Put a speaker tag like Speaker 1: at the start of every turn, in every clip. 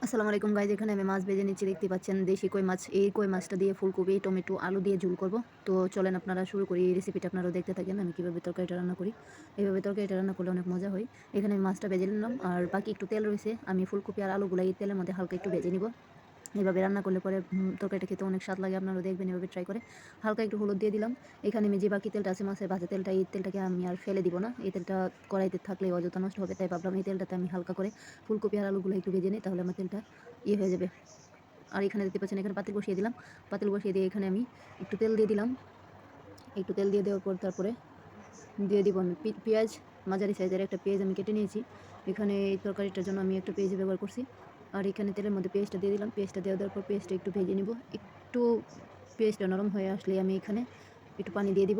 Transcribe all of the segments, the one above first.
Speaker 1: আসসালামু আলাইকুম গাইজ, এখানে আমি মাছ ভেজে নিচ্ছি। দেখতে পাচ্ছেন দেশি কই মাছ। এই কই মাছটা দিয়ে ফুলকপি, টমেটো, আলু দিয়ে ঝোল করব। তো চলেন আপনারা শুরু করি। এই রেসিপিটা আপনারাও দেখতে থাকেন আমি কীভাবে তরকারিটা রান্না করি। এইভাবে তরকারিটা রান্না করলে অনেক মজা হয়। এখানে আমি মাছটা ভেজে নিলাম, আর বাকি একটু তেল রয়েছে। আমি ফুলকপি আর আলুগুলো এই তেলের মধ্যে হালকা একটু ভেজে নিব। এভাবে রান্না করলে পরে তরকারিটা খেতে অনেক স্বাদ লাগে। আপনারাও দেখবেন, এভাবে ট্রাই করে। হালকা একটু হলুদ দিয়ে দিলাম। এখানে আমি যে বাকি তেলটা আছে মাছের ভাজা তেলটা, এই তেলটাকে আমি আর ফেলে দিব না। এই তেলটা কড়াইতে থাকলে অযথা নষ্ট হবে, তাই ভাবলাম এই তেলটাতে আমি হালকা করে ফুলকপি আর আলুগুলো একটু ভেজে নিই, তাহলে আমার তেলটা হয়ে যাবে। আর এখানে দেখতে পাচ্ছেন, এখানে পাতিল বসিয়ে দিলাম। পাতিল বসিয়ে দিয়ে এখানে আমি একটু তেল দিয়ে দিলাম। একটু তেল দিয়ে দেওয়ার পর তারপরে দিয়ে দিব আমি পেঁয়াজ। মাঝারি সাইজের একটা পেঁয়াজ আমি কেটে নিয়েছি। এখানে এই তরকারিটার জন্য আমি একটা পেঁয়াজ ব্যবহার করছি। আর এখানে তেলের মধ্যে পেঁয়াজটা দিয়ে দিলাম। পেঁয়াজটা দেওয়ার পর পেঁয়াজটা একটু ভেজে নিব। একটু পেঁয়াজটা নরম হয়ে আসলে আমি এখানে একটু পানি দিয়ে দিব।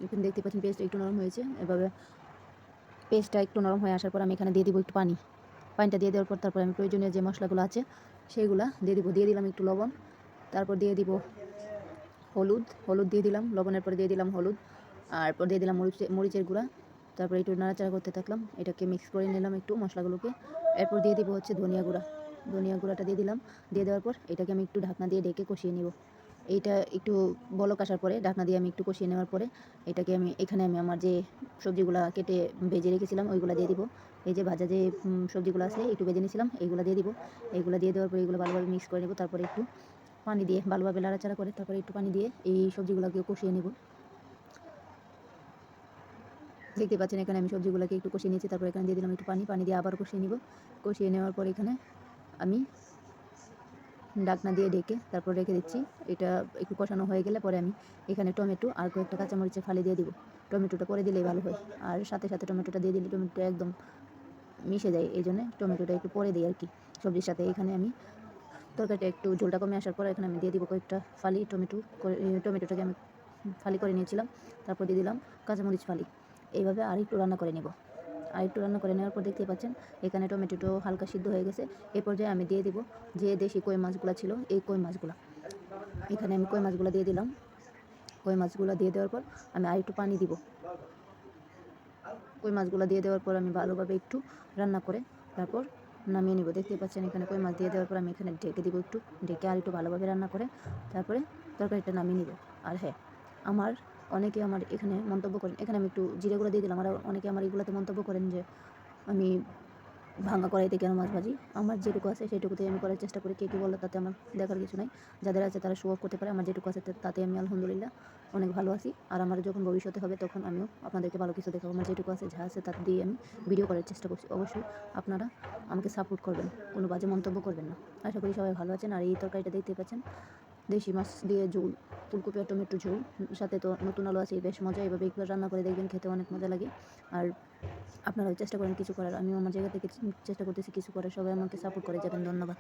Speaker 1: এখানে দেখতে পাচ্ছেন পেঁয়াজটা একটু নরম হয়েছে। এভাবে পেঁয়াজটা একটু নরম হয়ে আসার পর আমি এখানে দিয়ে দিব একটু পানি। পানিটা দিয়ে দেওয়ার পর তারপর আমি প্রয়োজনীয় যে মশলাগুলো আছে সেইগুলা দিয়ে দিব। দিয়ে দিলাম একটু লবণ, তারপর দিয়ে দিব হলুদ দিয়ে দিলাম। লবণের পরে দিয়ে দিলাম হলুদ, আর পর দিয়ে দিলাম মরিচের গুঁড়া। তারপরে একটু নাড়াচাড়া করতে থাকলাম, এটাকে মিক্স করে নিলাম একটু মশলাগুলোকে। এরপর দিয়ে দিব হচ্ছে ধনিয়া গুঁড়া। ধনিয়া গুঁড়াটা দিয়ে দিলাম। দিয়ে দেওয়ার পর এটাকে আমি একটু ঢাকনা দিয়ে ঢেকে কষিয়ে নিব। এইটা একটু বলক আসার পরে ঢাকনা দিয়ে আমি একটু কষিয়ে নেওয়ার পরে এটাকে এখানে আমি আমার যে সবজিগুলা কেটে ভেজে রেখেছিলাম ওইগুলো দিয়ে দিব। এই যে ভাজা যে সবজিগুলো আছে একটু ভেজে নিয়েছিলাম, এইগুলো দিয়ে দিব। এইগুলো দিয়ে দেওয়ার পরে এগুলো ভালোভাবে মিক্স করে নেব। তারপরে একটু পানি দিয়ে ভালোভাবে নাড়াচাড়া করে তারপরে একটু পানি দিয়ে এই সবজিগুলোকে কষিয়ে নেব। দেখতে পাচ্ছেন এখানে আমি সবজিগুলোকে একটু কষিয়ে নিয়েছি। তারপর এখানে দিয়ে দিলাম একটু পানি দিয়ে আবার কষিয়ে নিব। কষিয়ে নেওয়ার পর এখানে আমি ঢাকনা দিয়ে ঢেকে তারপর রেখে দিচ্ছি। এটা একটু কষানো হয়ে গেলে পরে আমি এখানে টমেটো আর কয়েকটা কাঁচামরিচের ফালি দিয়ে দিব। টমেটোটা পরে দিলেই ভালো হয়, আর সাথে সাথে টমেটোটা দিয়ে দিলে টমেটোটা একদম মিশে যায়। এই জন্য টমেটোটা একটু পরে দিই আর কি সবজির সাথে। এখানে আমি তরকারিটা একটু ঝোলটা কমে আসার পর এখানে আমি দিয়ে দিব কয়েকটা ফালি টমেটোটাকে আমি ফালি করে নিয়েছিলাম। তারপর দিয়ে দিলাম কাঁচামরিচ ফালি। এইভাবে আরেকটু রান্না করে নেব। আরেকটু রান্না করে নেওয়ার পর দেখতে পাচ্ছেন এখানে টমেটোটা হালকা সিদ্ধ হয়ে গেছে। এই পর্যায়ে আমি দিয়ে দিব যে দেশি কই মাছগুলো ছিল, এই কই মাছগুলো এখানে আমি কই মাছগুলো দিয়ে দিলাম। কই মাছগুলো দিয়ে দেওয়ার পর আমি আরেকটু পানি দিব। কই মাছগুলো দিয়ে দেওয়ার পর আমি ভালোভাবে একটু রান্না করে তারপর নামিয়ে নিব। দেখতে পাচ্ছেন এখানে কই মাছ দিয়ে দেওয়ার পর আমি এখানে ঢেকে দিব। একটু ঢেকে আর একটু ভালোভাবে রান্না করে তারপরে তরকারিটা নামিয়ে নিব। আর হ্যাঁ, অনেকে আমার এখানে মন্তব্য করেন, এখানে আমি একটু জিরে গুঁড়া দিয়ে দিলাম। আর অনেকে আমার এগুলোতে মন্তব্য করেন যে আমি ভাঙা কড়াইতে কেন মাছ ভাজি। আমার যেটুকু আছে সেটুকুতেই আমি করার চেষ্টা করি। কে কী বললো তাতে আমার দেখার কিছু নাই। যাদের আছে তারা শো অফ করতে পারে। আমার যেটুকু আছে তাতে আমি আলহামদুলিল্লাহ অনেক ভালো আছি। আর আমার যখন ভবিষ্যতে হবে তখন আমিও আপনাদেরকে ভালো কিছু দেখাবো। আমার যেটুকু আছে যা আছে তাতে দিয়ে আমি ভিডিও করার চেষ্টা করছি। অবশ্যই আপনারা আমাকে সাপোর্ট করবেন, কোনো বাজে মন্তব্য করবেন না। আশা করি সবাই ভালো আছেন। আর এই তরকারিটা দেখতে পাচ্ছেন দেশি মাছ দিয়ে ঝোল, ফুলকপি আর টমেটো ঝোল, সাথে তো নতুন আলু আছে। বেশ মজা। এভাবে একবার রান্না করে দেখবেন, খেতে অনেক মজা লাগে। আর আপনারাও চেষ্টা করেন কিছু করার। আমিও আমার জায়গা থেকে চেষ্টা করতেছি কিছু করার। সবাই আমাকে সাপোর্ট করে যাবেন। ধন্যবাদ।